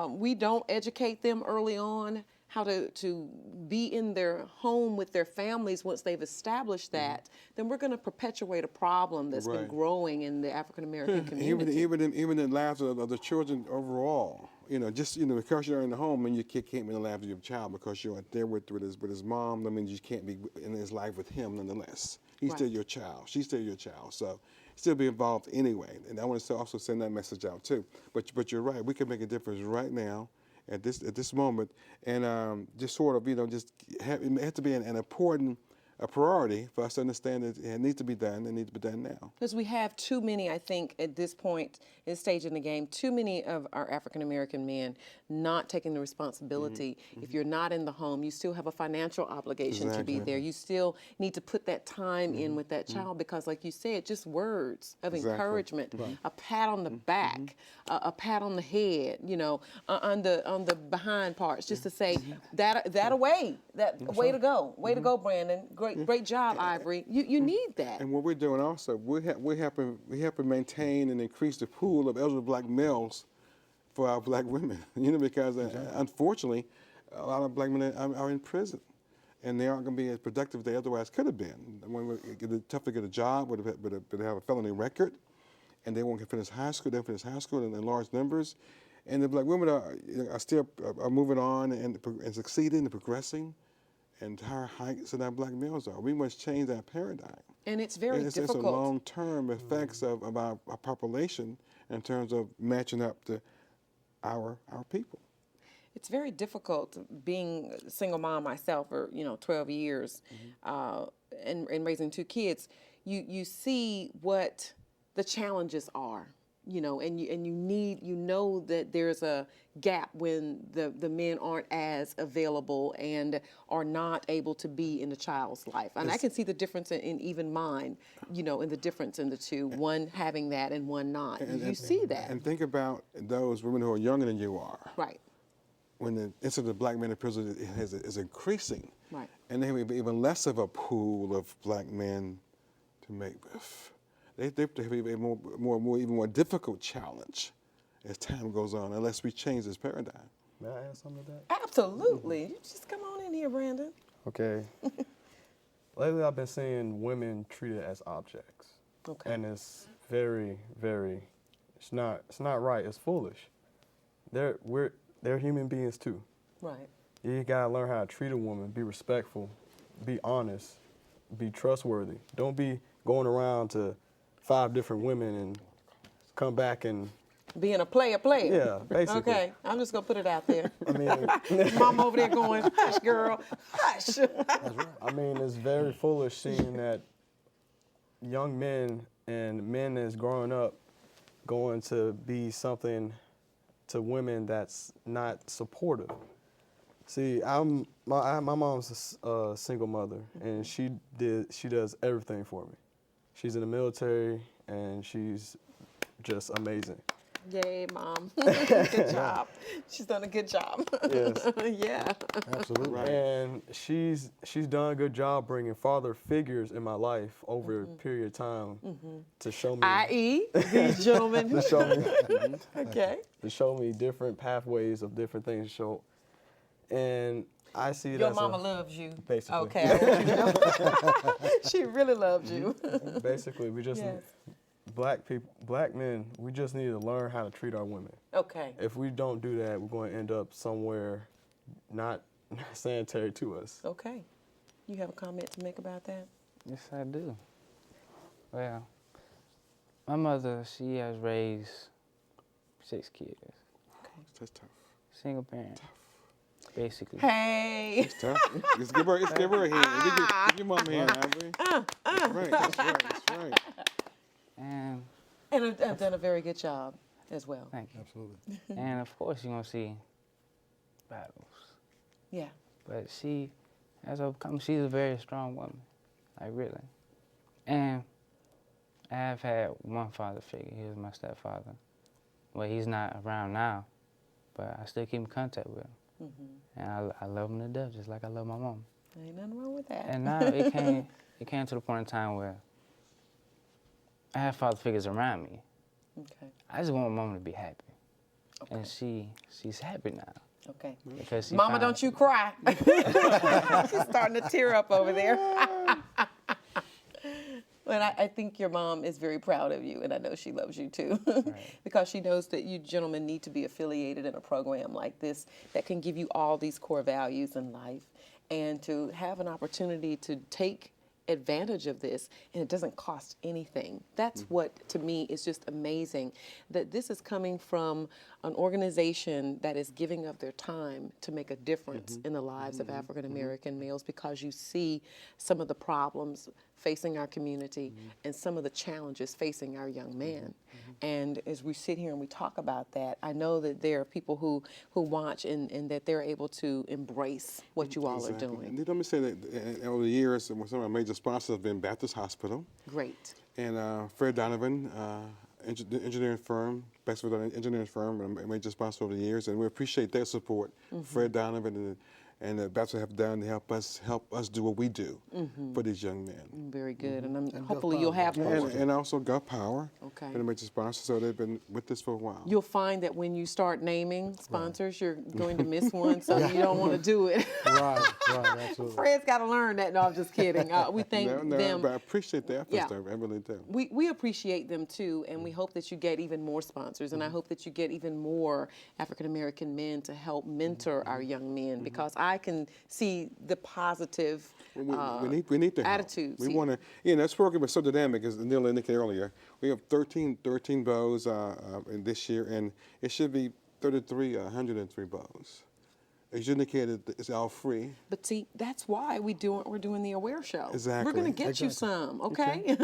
we don't educate them early on how to be in their home with their families once they've established that, then we're going to perpetuate a problem that's been growing in the African American community. Even in the lives of the children overall. Because you're in the home, and your kid can't be in the lives of your child because you're there with his mom. That means you can't be in his life with him nonetheless. He's still your child. She's still your child. So still be involved anyway. And I want to also send that message out too. But you're right. We can make a difference right now at this moment, and just sort of it has to be an important priority for us to understand that it needs to be done. It needs to be done now. Because we have too many, I think, at this point, in this stage in the game, too many of our African American men not taking the responsibility. If you're not in the home, you still have a financial obligation to be there. You still need to put that time in with that child because, like you said, just words of encouragement, a pat on the back, a pat on the head, on the behind parts, just to say that way to go, to go, Brandon. Great job, Ivory. You need that. And what we're doing also, we help to maintain and increase the pool of eligible black males for our black women. Because unfortunately, a lot of black men are in prison, and they aren't going to be as productive as they otherwise could have been. It's tough to get a job, but they have a felony record, and they won't finish high school. They'll finish high school in large numbers, and the black women are still moving on and succeeding and progressing. And higher heights than our black males are. We must change that paradigm. And it's very difficult. It's a long-term effects of our population in terms of matching up to our people. It's very difficult being a single mom myself for 12 years and raising 2 kids. you see what the challenges are, you know, and you know that there's a gap when the men aren't as available and are not able to be in the child's life. And I can see the difference in even mine, you know, in the difference in the two, one having that and one not. You see that. And think about those women who are younger than you are. Right. When the incidence of black men in prison is increasing. Right. And they have even less of a pool of black men to make with. They have a even more difficult challenge as time goes on, unless we change this paradigm. May I add something to that? Absolutely. You just come on in here, Brandon. Okay. Lately, I've been seeing women treated as objects. Okay. And it's very, very, it's not right. It's foolish. They're human beings too. Right. You gotta learn how to treat a woman, be respectful, be honest, be trustworthy. Don't be going around to 5 different women and come back and Being a player. yeah, basically. Okay, I'm just gonna put it out there. I mean, Mom over there going, hush, girl, hush. I mean, it's very foolish seeing that young men and men that's growing up going to be something to women that's not supportive. See, my mom's a single mother, and she does everything for me. She's in the military, and she's just amazing. Yay, Mom. Good job. She's done a good job. Yes. Yeah. Absolutely. And she's done a good job bringing father figures in my life over a period of time to show me I.e., these gentlemen. to show me Okay. to show me different pathways of different things to show. And I see it Your as mama loves you. basically. Okay, I want you to know. She really loves you. Basically, we just Yes. black men, we just need to learn how to treat our women. Okay. If we don't do that, we're going to end up somewhere not sanitary to us. Okay. You have a comment to make about that? Yes, I do. Well, my mother, she has raised 6 kids, That's tough. single parent, basically. Hey. It's tough. Let's give her a hand. Give your mom a hand, Ivory. That's right. That's right. And And I've done a very good job as well. thank you. Absolutely. And of course, you're gonna see battles, Yeah. but she has overcome. She's a very strong woman, like really. And I have had one father figure. He was my stepfather. Well, he's not around now, but I still keep in contact with him. And I love him to death, just like I love my mom. Ain't nothing wrong with that. And now it came to the point in time where I have father figures around me. Okay. I just want my mom to be happy. And she's happy now. Okay. Because she Mama, found- don't you cry. She's starting to tear up over there. And I think your mom is very proud of you, and I know she loves you too, because she knows that you gentlemen need to be affiliated in a program like this that can give you all these core values in life, and to have an opportunity to take advantage of this, and it doesn't cost anything. That's what, to me, is just amazing, that this is coming from an organization that is giving up their time to make a difference in the lives of African American males, because you see some of the problems facing our community and some of the challenges facing our young men. And as we sit here and we talk about that, I know that there are people who watch and that they're able to embrace what you all are doing. And let me say that over the years, some of our major sponsors have been Baptist Hospital Great. and Fred Donovan, engineering firm, Baxterville engineering firm, a major sponsor over the years, and we appreciate their support. Fred Donovan and Baptist have done to help us do what we do for these young men. Very good. And And hopefully Gulf you'll Power have was more. And also Gulf Power, Okay. been a major sponsor, so they've been with us for a while. You'll find that when you start naming sponsors, you're going to miss one, so you don't want to do it. Right, absolutely. Fred's got to learn that. No, I'm just kidding. We thank No, them. but I appreciate the efforts, Yeah. though. I really do. We appreciate them too, and we hope that you get even more sponsors, and I hope that you get even more African American men to help mentor our young men, because I can see the positive We need the help. attitudes. We want to, this program is so dynamic, as Neil indicated earlier. We have 13 bows in this year, and it should be 103 bows. As you indicated, it's all free. But see, that's why we're doing the Aware Show. Exactly. We're going to get you some, okay?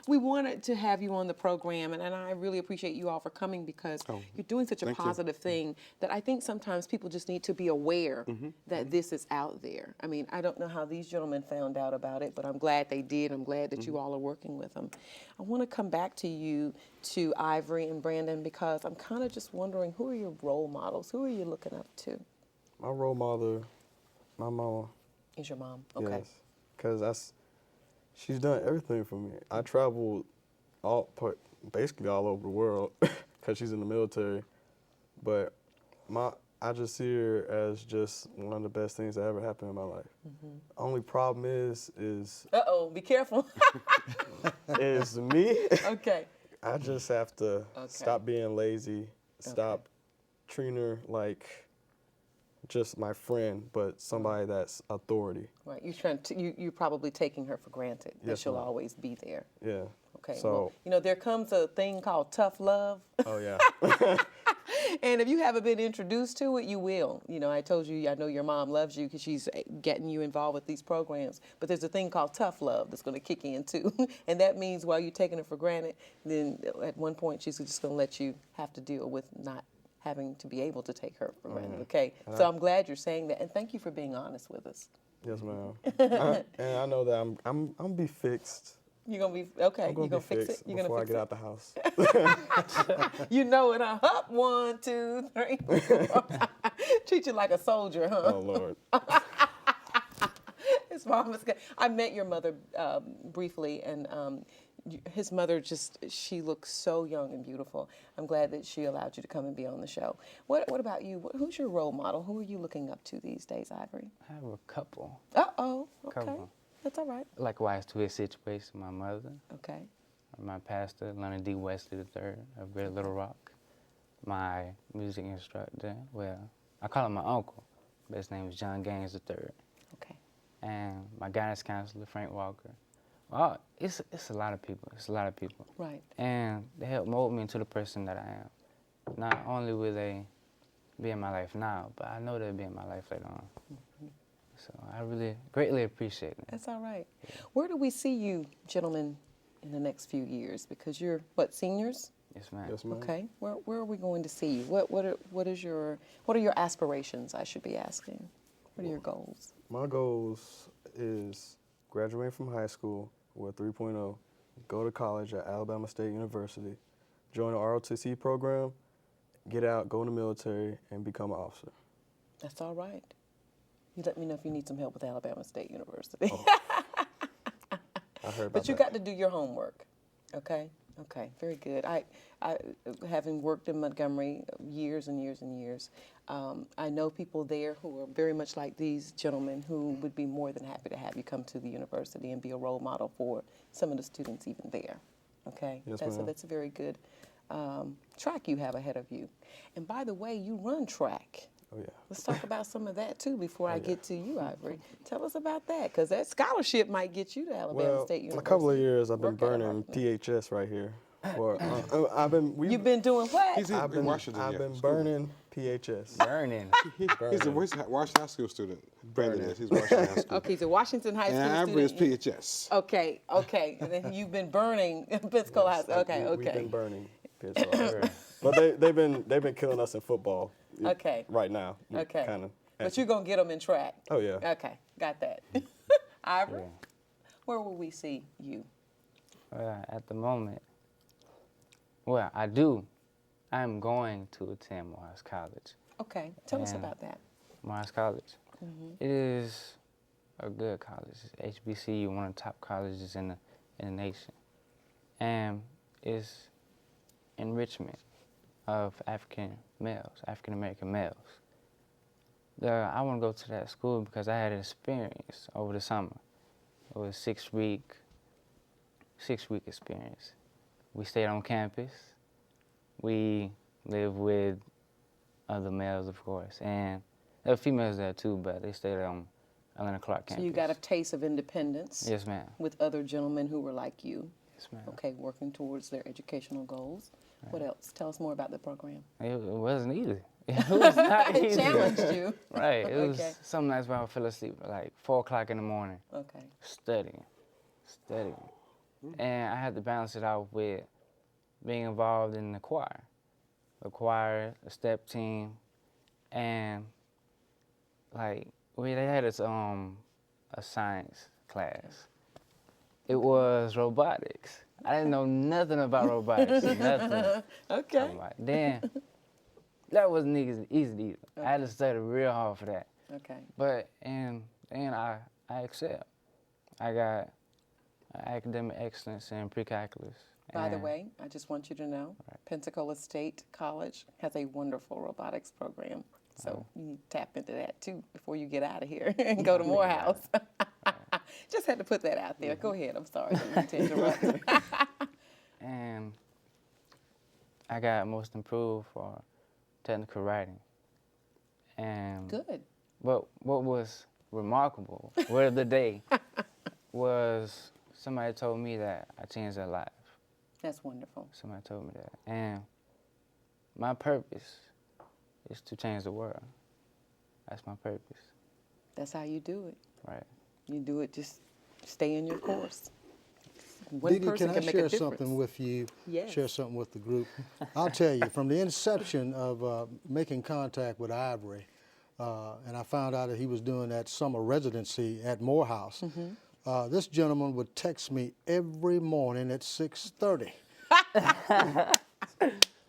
We wanted to have you on the program, and I really appreciate you all for coming because you're doing such a thank you. positive thing that I think sometimes people just need to be aware that this is out there. I mean, I don't know how these gentlemen found out about it, but I'm glad they did. I'm glad that you all are working with them. I want to come back to you, to Ivory and Brandon, because I'm kind of just wondering, who are your role models? Who are you looking up to? My role model, my mama. Is your mom? Okay. Yes, because she's done everything for me. I traveled basically all over the world because she's in the military. But I just see her as just one of the best things that ever happened in my life. Only problem is Uh-oh, be careful. is me. Okay. I just have to stop being lazy, stop treating her like just my friend, but somebody that's authority. Right. You're probably taking her for granted that Yes, she'll ma'am. always be there. Yeah. Okay. So, well, there comes a thing called tough love. oh yeah. And if you haven't been introduced to it, you will. I told you, I know your mom loves you because she's getting you involved with these programs. But there's a thing called tough love that's going to kick in too. And that means while you're taking it for granted, then at one point she's just going to let you have to deal with not having to be able to take her for granted. Okay. So I'm glad you're saying that. And thank you for being honest with us. Yes, ma'am. And I know that I'm gonna be fixed. You're going to be, okay. I'm gonna You're going be to fix it? fixed You're going to before I fix get it? out the house. You know it, huh? Up, 1, 2, 3, 4. Treat you like a soldier, huh? Oh Lord. His mom is good. I met your mother briefly, and his mother she looks so young and beautiful. I'm glad that she allowed you to come and be on the show. What about you? Who's your role model? Who are you looking up to these days, Ivory? I have a couple. Uh-oh, okay. Couple. That's all right. Likewise to his situation, my mother, Okay. my pastor, Leonard D. Wesley III of Greater Little Rock, my music instructor, well, I call him my uncle, but his name is John Gaines III, Okay. and my guidance counselor, Frank Walker. Well, it's a lot of people. It's a lot of people. Right. And they help mold me into the person that I am. Not only will they be in my life now, but I know they'll be in my life later on. So I really greatly appreciate it. That's all right. Where do we see you, gentlemen, in the next few years? Because you're, seniors? Yes, ma'am. Yes, ma'am. Okay. Where are we going to see you? What are your aspirations, I should be asking? What are your goals? My goals is graduating from high school with 3.0, go to college at Alabama State University, join the ROTC program, get out, go in the military, and become an officer. That's all right. You let me know if you need some help with Alabama State University. Oh. I heard about But you that. got to do your homework, okay? Okay, very good. I having worked in Montgomery years and years and years, I know people there who are very much like these gentlemen who would be more than happy to have you come to the university and be a role model for some of the students even there, okay? Yes, that's ma'am. that's a very good track you have ahead of you. And by the way, you run track. Oh, yeah. Let's talk about some of that too before I get to you, Ivory. Tell us about that, because that scholarship might get you to Alabama State University. a couple of years I've been Work at it burning right PHS right here. You've been doing what? He's in Washington. I've yeah, been school. burning PHS. Burning. He's a Washington High School student. Brandon is. He's Washington High School. Okay, so Washington High School And Ivory is student. PHS. Okay. And then you've been burning Pensacola High School. Okay. We've been burning PHS. But they've been killing us in football. Okay. Right now. Okay. Kind of. But you're going to get them in track. Oh, yeah. Okay, got that. Ivory, where will we see you? At the moment, I'm going to attend Morehouse College. Okay, tell us Yeah. about that. Morehouse College. It is a good college. It's HBCU, one of the top colleges in the nation. And it's enrichment of African American males. I want to go to that school because I had an experience over the summer. It was a six-week experience. We stayed on campus. We lived with other males, of course, and there were females there too, but they stayed on Atlanta Clark campus. So you got a taste of independence. Yes, ma'am. With other gentlemen who were like you. Yes, ma'am. Okay, working towards their educational goals. What else? Tell us more about the program. It wasn't easy. It was not It easy. challenged you. Right. It was Okay. some nights where I fell asleep at like 4 o'clock in the morning, Okay. studying. And I had to balance it out with being involved in the choir, a step team, and like they had us a science class. It was robotics. I didn't know nothing about robotics, nothing. Okay. Then that wasn't easy either. I had to study real hard for that. Okay. But and I excelled. I got academic excellence in pre-calculus. By the and- way, I just want you to know, Pensacola State College has a wonderful robotics program. So you need to tap into that too before you get out of here and go to Morehouse. Just had to put that out there. Go ahead. I'm sorry. I didn't mean to interrupt. And I got most improved for technical writing. And Good. But what was remarkable, word of the day, was somebody told me that I changed their life. That's wonderful. Somebody told me that. And my purpose is to change the world. That's my purpose, That's how you do it. right? You do it, just stay in your course. One Dee Dee, person can I can make a share difference. something with you? Yes. Share something with the group. I'll tell you, from the inception of making contact with Ivory, and I found out that he was doing that summer residency at Morehouse, this gentleman would text me every morning at 6:30.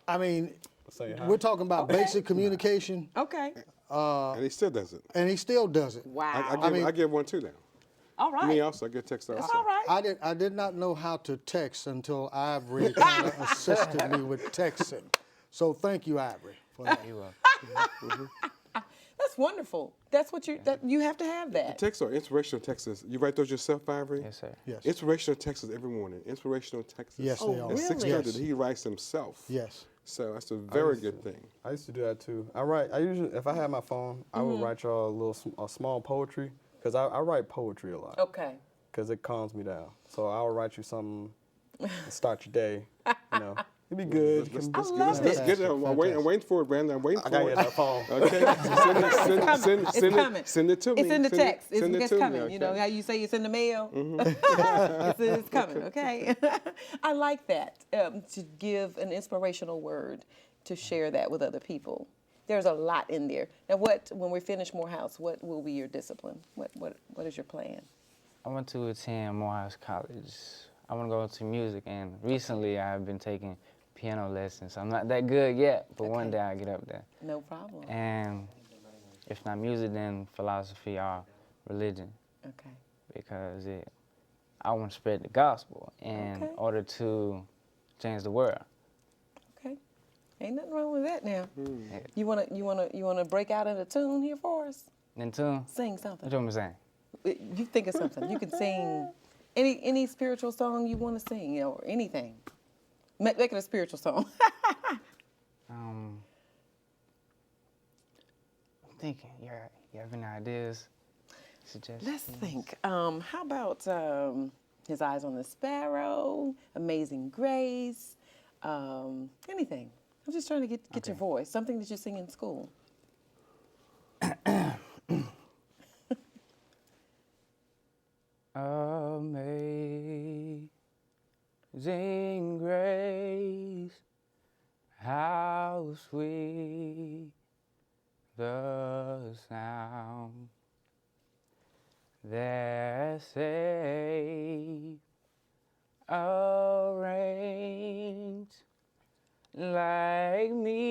I mean, Say hi. we're talking about basic communication, Okay. And he still does it. and he still does it. Wow. I give one too now. All right. Me also, I get text also. That's all right. I did not know how to text until Ivory kind of assisted me with texting. So thank you, Ivory, for that. You will. That's wonderful. That's what you have to have that. Texts are inspirational texts. You write those yourself, Ivory? Yes, sir. Yes. Inspirational texts every morning. Inspirational texts. Yes, Oh, they are. At really? 6:30, Yes. he writes himself. Yes. So that's a very good thing. I used to do that too. I usually, if I had my phone, I would write y'all a small poetry, because I write poetry a lot, Okay. because it calms me down. So I'll write you something to start your day, It'd be good. You can- I love Let's it. get it. I'm waiting for it, Brandon. I'm waiting I for gotta it. get that phone. Okay, send it to me. It's in the text. Send it It's to coming. me, You know okay? how you say it's in the mail? It's coming, okay? I like that, to give an inspirational word, to share that with other people. There's a lot in there. Now, when we finish Morehouse, what will be your discipline? What is your plan? I went to attend Morehouse College. I want to go into music, and recently I've been taking piano lessons. I'm not that good yet, but one Okay. day I'll get up there. No problem. And if not music, then philosophy or religion, Okay. because I want to spread the gospel in Okay. order to change the world. Okay. Ain't nothing wrong with that now. You wanna break out in a tune here for us? And tune, Sing something. what you want me saying? You think of something. You can sing any spiritual song you want to sing, or anything. Make it a spiritual song. I'm thinking, you have any ideas, suggestions? Let's think. How about His Eyes on the Sparrow, Amazing Grace, anything. I'm just trying to get your voice, something that you sing in school. Amazing grace, how sweet the sound that saved a wretch like me.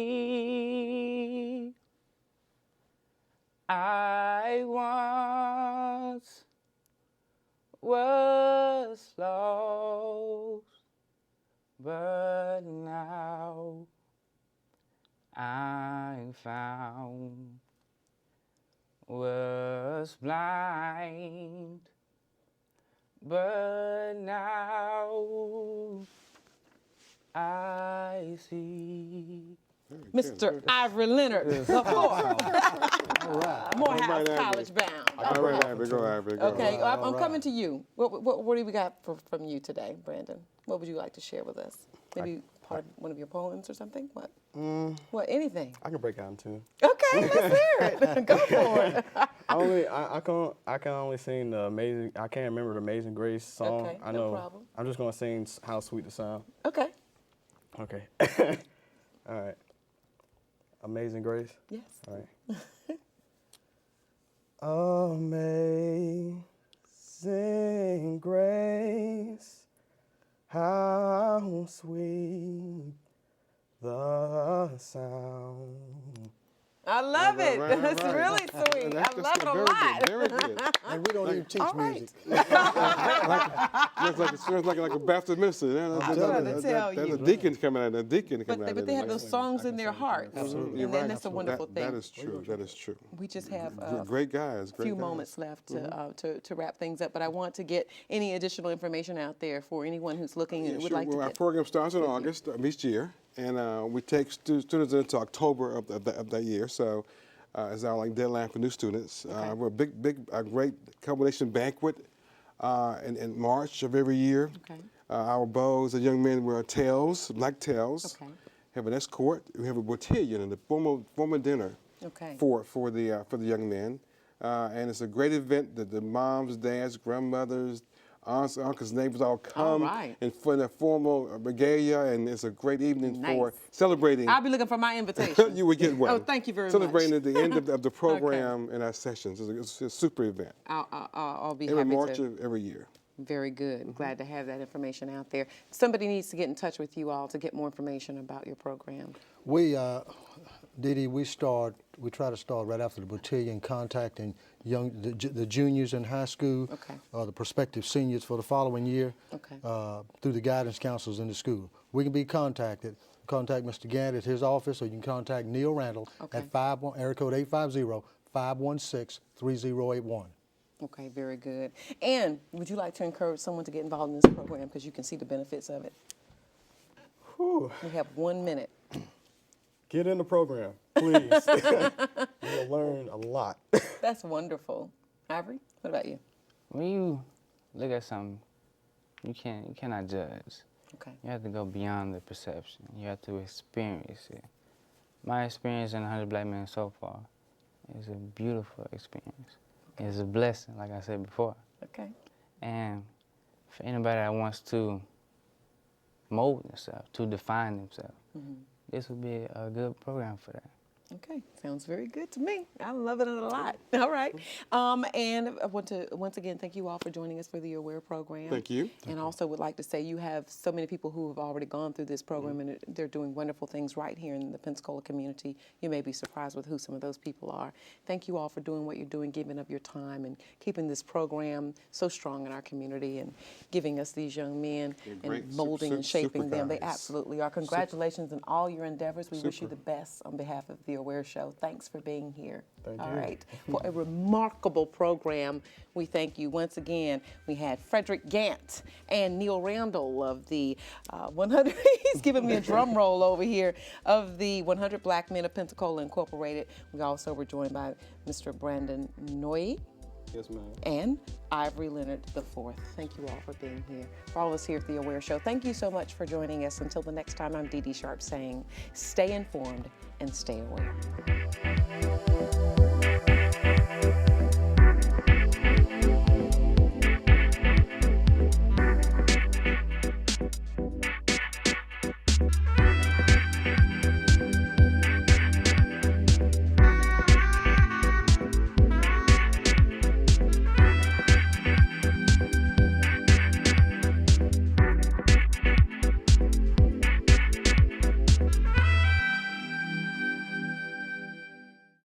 I once was lost, but now I'm found. Was blind, but now I see. Mr. Ivory Leonard, of course. Morehouse Ivory. College bound. All right, Ivory, go, Ivory, go. Okay, I'm coming to you. What do we got from you today, Brandon? What would you like to share with us? Maybe part one of your poems or something? What? What? Anything? I can break out in tune. Okay, let's hear it. Go for it. I can only sing the Amazing. I can't remember the Amazing Grace song. Okay, I no know. problem. I'm just gonna sing How Sweet the Sound. Okay. Okay. All right. Amazing Grace. Yes. All right. Amazing Grace, how sweet the sound. I love it. Right, That's right. really sweet. I love it a very lot. Good, very good. And we don't even teach All right. music. Sounds like a Baptist minister. I'm trying to tell That's you. a deacon coming out. A deacon coming out. But they have those songs in their hearts. Absolutely. And then that's a wonderful thing. That is true. That is true. We just have a Great guys. Great few guys. moments left to wrap things up, but I want to get any additional information out there for anyone who's looking and would Sure. like to Well, our get. program starts in August of each year, and we take students into October of that year. So it's our deadline for new students. We're a great culmination banquet in March of every year. Okay. Our bows, the young men wear tails, black tails. Okay. Have an escort. We have a botillion and a formal dinner Okay. for the young men, and it's a great event that the moms, dads, grandmothers, aunts, uncles, neighbors all come right. and for the formal regalia, and it's a great evening for Nice. celebrating. I'll be looking for my invitation. You would get one. Oh, thank you very Celebrating much. at the end of the program and our sessions. It's a super event. I'll be Every happy March to. of every year. Very good. Glad to have that information out there. Somebody needs to get in touch with you all to get more information about your program. We, Dee Dee, we try to start right after the botillion, contacting the juniors in high school, Okay. The prospective seniors for the following year, Okay. through the guidance counselors in the school. We can be contacted. Contact Mr. Gant at his office, or you can contact Neil Randall Okay. at area code 850-516-3081. Okay, very good. And would you like to encourage someone to get involved in this program because you can see the benefits of it? Whew. We have 1 minute. Get in the program, please. You'll learn a lot. That's wonderful. Ivory, what about you? When you look at something, you cannot judge. Okay. You have to go beyond the perception. You have to experience it. My experience in 100 Black Men so far is a beautiful experience. It's a blessing, like I said before. Okay. And for anybody that wants to mold themselves, to define themselves, this would be a good program for that. Okay, sounds very good to me. I love it a lot. All right. And I want to once again thank you all for joining us for the Aware program. Thank you. And also would like to say you have so many people who have already gone through this program and they're doing wonderful things right here in the Pensacola community. You may be surprised with who some of those people are. Thank you all for doing what you're doing, giving of your time and keeping this program so strong in our community and giving us these young men great. and molding and Super shaping them. They guys. absolutely are. Congratulations on all your endeavors. We wish you Super. the best on behalf of the Aware Show. Thanks for being here. Thank All you. right. For a remarkable program, we thank you. Once again, we had Frederick Gant and Neil Randall of the 100, he's giving me a drum roll over here, of the 100 Black Men of Pensacola Incorporated. We also were joined by Mr. Brandon Noye Yes, ma'am. and Ivory Leonard IV. Thank you all for being here. For all of us here at The Aware Show, thank you so much for joining us. Until the next time, I'm Dee Dee Sharp saying, stay informed and stay aware.